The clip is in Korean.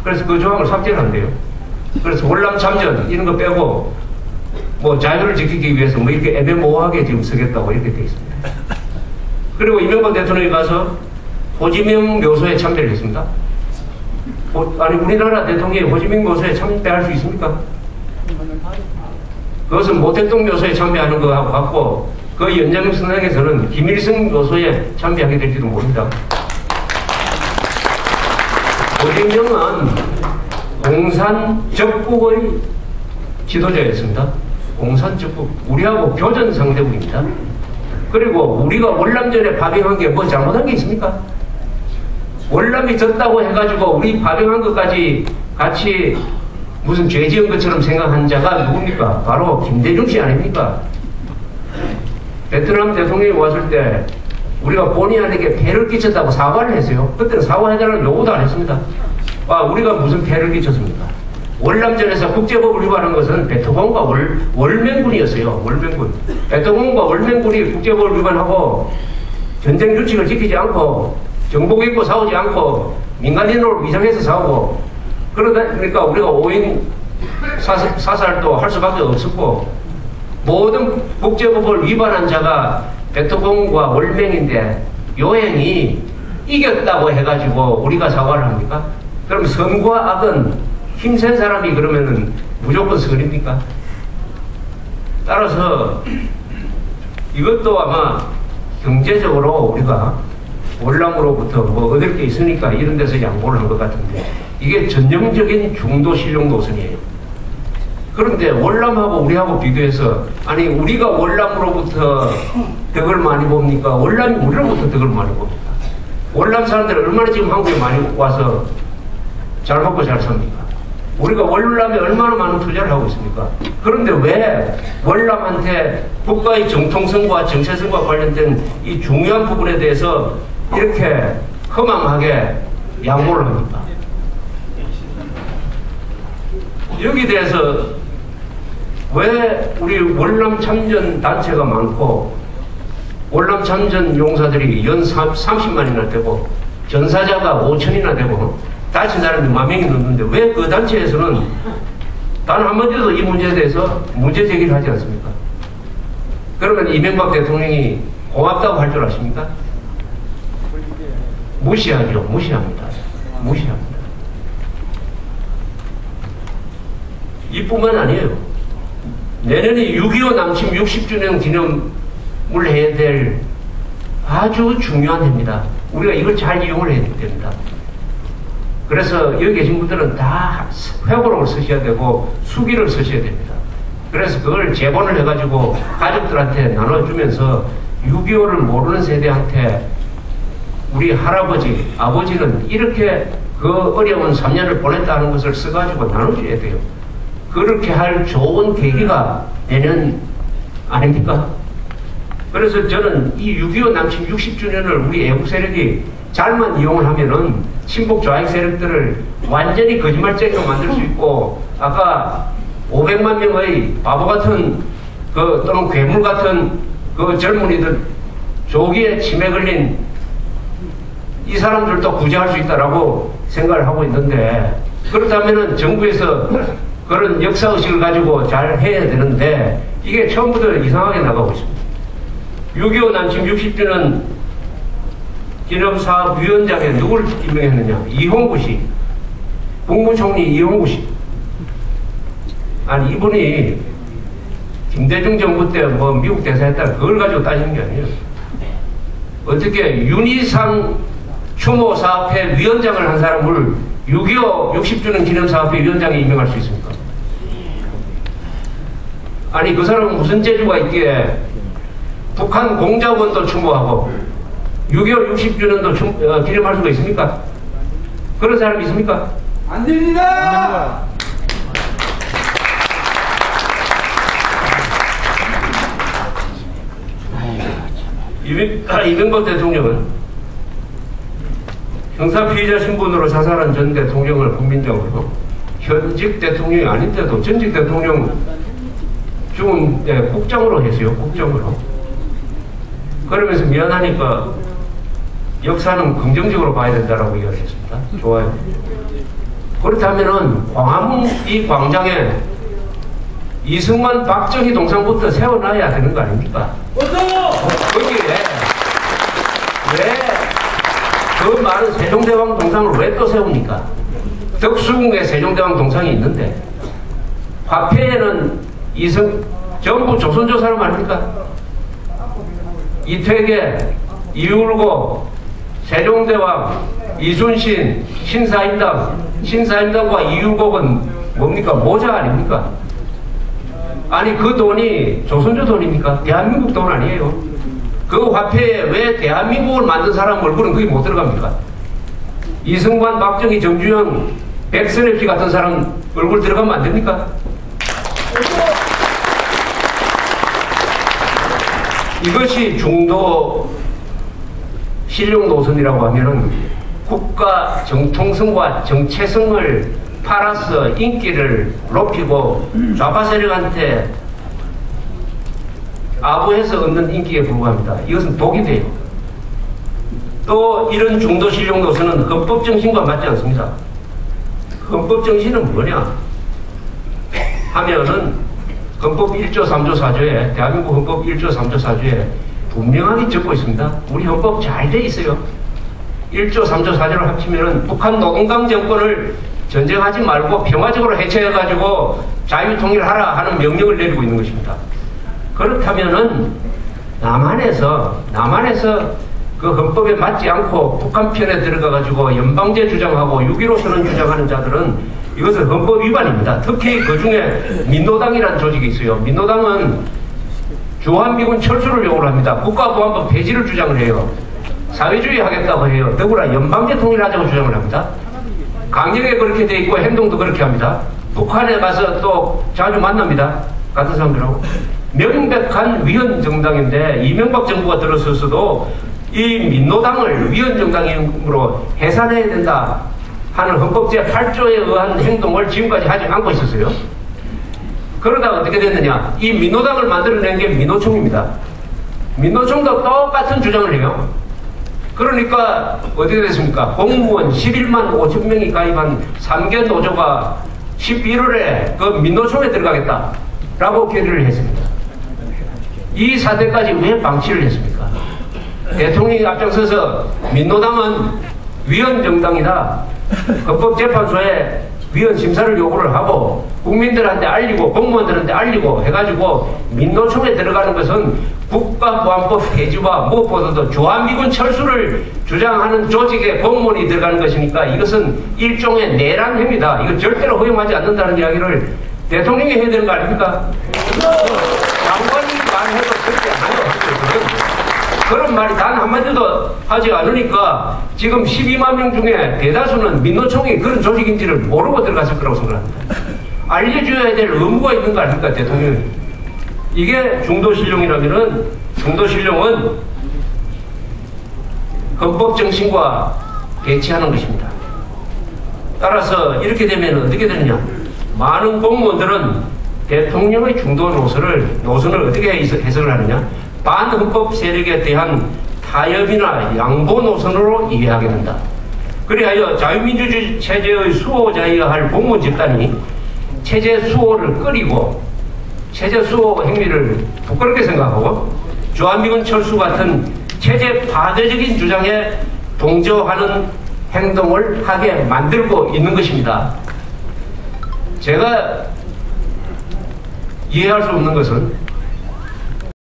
그래서 그 조항을 삭제를 한대요. 그래서 월남 참전 이런 거 빼고 뭐 자유를 지키기 위해서 뭐 이렇게 애매모호하게 지금 쓰겠다고 이렇게 돼 있습니다. 그리고 이명박 대통령이 가서 호지민 묘소에 참배를 했습니다. 아니 우리나라 대통령이 호지민 묘소에 참배할 수 있습니까? 그것은 모택동 묘소에 참배하는 거하고 같고 그 연장선상에서는 김일성 묘소에 참배하게 될지도 모릅니다. 호지민은 공산 적국의 지도자였습니다. 공산 적국, 우리하고 교전 상대국입니다. 그리고 우리가 월남전에 파병한 게 뭐 잘못한 게 있습니까? 월남이 졌다고 해가지고 우리 파병한 것까지 같이 무슨 죄 지은 것처럼 생각한 자가 누굽니까? 바로 김대중 씨 아닙니까? 베트남 대통령이 왔을 때 우리가 본의 아니게 폐를 끼쳤다고 사과를 했어요. 그때는 사과해달라는 요구도 안 했습니다. 우리가 무슨 폐를 끼쳤습니까? 월남전에서 국제법을 위반한 것은 베트공과 월맹군이었어요. 월맹군. 베트공과 월맹군이 국제법을 위반하고 전쟁 규칙을 지키지 않고 정복 입고 싸우지 않고 민간인으로 위장해서 싸우고 그러니까 우리가 5인 사살도 할 수밖에 없었고 모든 국제법을 위반한 자가 베트공과 월맹인데 요행이 이겼다고 해가지고 우리가 사과를 합니까? 그럼 선과 악은 힘센 사람이 그러면은 무조건 선입니까? 따라서 이것도 아마 경제적으로 우리가 월남으로부터 뭐 얻을 게 있으니까 이런 데서 양보를 한 것 같은데 이게 전형적인 중도 실용 노선이에요. 그런데 월남하고 우리하고 비교해서 아니 우리가 월남으로부터 덕을 많이 봅니까? 월남이 우리로부터 덕을 많이 봅니까? 월남 사람들 얼마나 지금 한국에 많이 와서 잘 먹고 잘 삽니까? 우리가 월남에 얼마나 많은 투자를 하고 있습니까? 그런데 왜 월남한테 국가의 정통성과 정체성과 관련된 이 중요한 부분에 대해서 이렇게 허망하게 양보를 합니까? 여기에 대해서 왜 우리 월남 참전 단체가 많고 월남 참전 용사들이 연 30만이나 되고 전사자가 5천이나 되고 다친 사람이 10,000명이 넘는데 왜 그 단체에서는 단 한마디도 이 문제에 대해서 문제 제기를 하지 않습니까? 그러면 이명박 대통령이 고맙다고 할 줄 아십니까? 무시하죠. 무시합니다. 무시합니다. 이뿐만 아니에요. 내년에 6.25 남침 60주년 기념을 해야 될 아주 중요한 해입니다. 우리가 이걸 잘 이용을 해야 됩니다. 그래서 여기 계신 분들은 다 회고록을 쓰셔야 되고 수기를 쓰셔야 됩니다. 그래서 그걸 재본을 해가지고 가족들한테 나눠주면서 6.25를 모르는 세대한테 우리 할아버지, 아버지는 이렇게 그 어려운 3년을 보냈다는 것을 써가지고 나눠줘야 돼요. 그렇게 할 좋은 계기가 내년 아닙니까? 그래서 저는 이 6.25 남침 60주년을 우리 애국 세력이 잘만 이용을 하면은 친북 좌익 세력들을 완전히 거짓말쟁이로 만들 수 있고 아까 500만 명의 바보 같은 또는 괴물 같은 그 젊은이들 조기에 치매 걸린 이 사람들도 구제할 수 있다라고 생각을 하고 있는데 그렇다면은 정부에서 그런 역사의식을 가지고 잘 해야 되는데 이게 처음부터 이상하게 나가고 있습니다. 6.25 남침 60주년 기념사업위원장에 누구를 임명했느냐? 이홍구 씨. 국무총리 이홍구 씨. 아니 이분이 김대중 정부 때 뭐 미국 대사했다 그걸 가지고 따지는 게 아니에요. 어떻게 윤희상 추모사업회 위원장을 한 사람을 6.25 60주년 기념사업회 위원장에 임명할 수 있습니까? 아니 그 사람은 무슨 재주가 있기에 북한 공작원도 추모하고 6.25 60주년도 기념할 수가 있습니까? 그런 사람이 있습니까? 안 됩니다! 이명박 대통령은 형사피해자 신분으로 자살한 전 대통령을 국민적으로 현직 대통령이 아닌데도 전직 대통령 죽은 국정으로 했어요. 국정으로. 그러면서 미안하니까 역사는 긍정적으로 봐야 된다라고 이야기했습니다. 좋아요. 그렇다면은 광화문 이 광장에 이승만 박정희 동상부터 세워놔야 되는 거 아닙니까? 거기에 왜 그 많은 세종대왕 동상을 왜 또 세웁니까? 덕수궁에 세종대왕 동상이 있는데 화폐에는 전부 조선조 사람 아닙니까? 이퇴계, 이울고, 세종대왕, 이순신, 신사임당과 이율곡은 뭡니까? 모자 아닙니까? 아니 그 돈이 조선조 돈입니까? 대한민국 돈 아니에요. 그 화폐에 왜 대한민국을 만든 사람 얼굴은 거기 못 들어갑니까? 이승만, 박정희, 정주영, 백선엽 같은 사람 얼굴 들어가면 안 됩니까? 이것이 중도 실용 노선이라고 하면은 국가 정통성과 정체성을 팔아서 인기를 높이고 좌파 세력한테 아부해서 얻는 인기에 불과합니다. 이것은 독이 돼요. 또 이런 중도 실용 노선은 헌법 정신과 맞지 않습니다. 헌법 정신은 뭐냐 하면은 헌법 1조 3조 4조에 대한민국 헌법 1조 3조 4조에 분명하게 적고 있습니다. 우리 헌법 잘 돼 있어요. 1조 3조 4조를 합치면은 북한 노동당 정권을 전쟁하지 말고 평화적으로 해체해가지고 자유통일하라 하는 명령을 내리고 있는 것입니다. 그렇다면은 남한에서 그 헌법에 맞지 않고 북한 편에 들어가가지고 연방제 주장하고 6.15 선언 주장하는 자들은 이것은 헌법 위반입니다. 특히 그 중에 민노당이라는 조직이 있어요. 민노당은 주한미군 철수를 요구를 합니다. 국가보안법 폐지를 주장을 해요. 사회주의 하겠다고 해요. 더구나 연방제 통일하자고 주장을 합니다. 강령에 그렇게 돼 있고 행동도 그렇게 합니다. 북한에 가서 또 자주 만납니다. 같은 사람들하고. 명백한 위헌정당인데 이명박 정부가 들어서서도 이 민노당을 위헌정당으로 해산해야 된다 하는 헌법 제8조에 의한 행동을 지금까지 하지 않고 있었어요. 그러다가 어떻게 됐느냐. 이 민노당을 만들어낸 게 민노총입니다. 민노총도 똑같은 주장을 해요. 그러니까 어떻게 됐습니까? 공무원 11만 5천 명이 가입한 3개 노조가 11월에 그 민노총에 들어가겠다라고 결의를 했습니다. 이 사태까지 왜 방치를 했습니까? 대통령이 앞장서서 민노당은 위헌정당이다. 헌법재판소에 위헌 심사를 요구를 하고 국민들한테 알리고 공무원들한테 알리고 해가지고 민노총에 들어가는 것은 국가보안법 폐지와 무엇보다도 주한미군 철수를 주장하는 조직에 공무원이 들어가는 것이니까 이것은 일종의 내란 행위다. 이거 절대로 허용하지 않는다는 이야기를 대통령이 해야 되는 거 아닙니까? 장관이 말해도 그렇게 안 해요. 그런 말이 단 한마디도 하지 않으니까 지금 12만 명 중에 대다수는 민노총이 그런 조직인지를 모르고 들어갔을 거라고 생각합니다. 알려줘야 될 의무가 있는 거 아닙니까, 대통령이. 이게 중도신용이라면은, 중도신용은 헌법 정신과 배치하는 것입니다. 따라서 이렇게 되면 어떻게 되느냐. 많은 공무원들은 대통령의 중도 노선을 어떻게 해석을 하느냐. 반헌법 세력에 대한 타협이나 양보 노선으로 이해하게 된다. 그리하여 자유민주주의 체제의 수호자여야 할 공무원 집단이 체제 수호를 끓이고 체제 수호 행위를 부끄럽게 생각하고 주한미군 철수 같은 체제 파괴적인 주장에 동조하는 행동을 하게 만들고 있는 것입니다. 제가 이해할 수 없는 것은